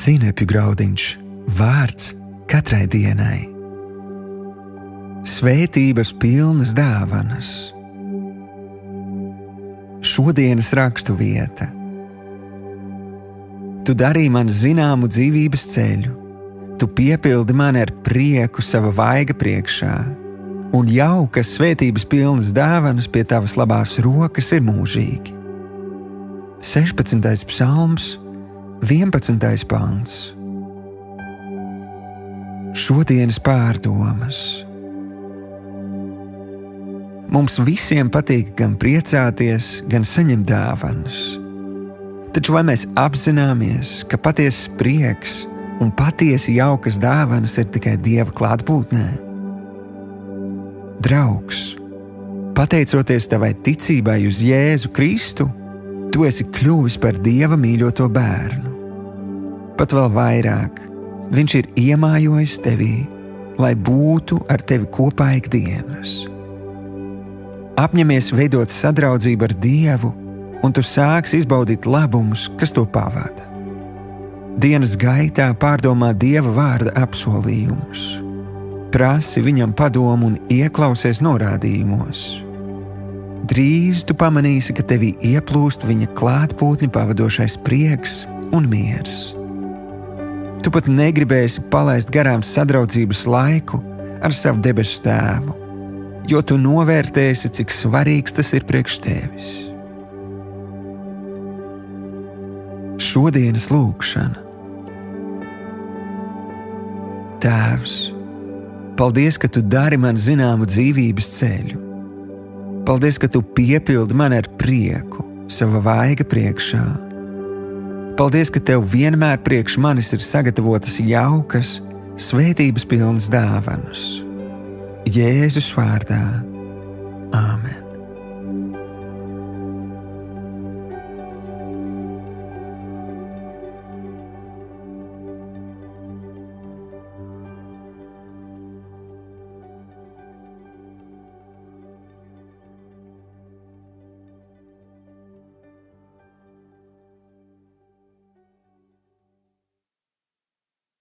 Sinepju graudiņš, vārds katrai dienai. Svētības pilnas dāvanas. Šodienas rakstu vieta. Tu darīji man zināmu dzīvības ceļu, tu piepildi mani ar prieku sava vaiga priekšā, un jaukas svētības pilnas dāvanas pie tavas labās rokas ir mūžīgi. 16. psalms, 11. pants. Šodienas pārdomas. Mums visiem patīk gan priecāties, gan saņemt dāvanas. Taču vai mēs apzināmies, ka patiesas prieks un patiesi jaukas dāvanas ir tikai Dieva klātbūtnē? Draugs, pateicoties tavai ticībai uz Jēzu Kristu, tu esi kļuvis par Dieva mīļoto bērnu. Pat vēl vairāk, Viņš ir iemājojis tevī, lai būtu ar tevi kopā ikdienas. Apņemies veidot sadraudzību ar Dievu, un tu sāksi izbaudīt labumus, kas to pavada. Dienas gaitā pārdomā Dieva vārda apsolījumus. Prasi viņam padomu un ieklausies norādījumos. Drīz tu pamanīsi, ka tevī ieplūst viņa klātbūtni pavadošais prieks un miers. Tu pat negribēsi palaist garām sadraudzības laiku ar savu debesu Tēvu, jo tu novērtēsi, cik svarīgs tas ir priekš tevis. Šodienas lūgšana. Tēvs, paldies, ka tu dari man zināmu dzīvības ceļu. Paldies, ka tu piepildi mani ar prieku sava vaiga priekšā. Paldies, ka tev vienmēr priekš manis ir sagatavotas jaukas, svētības pilnas dāvanas. Jēzus vārdā.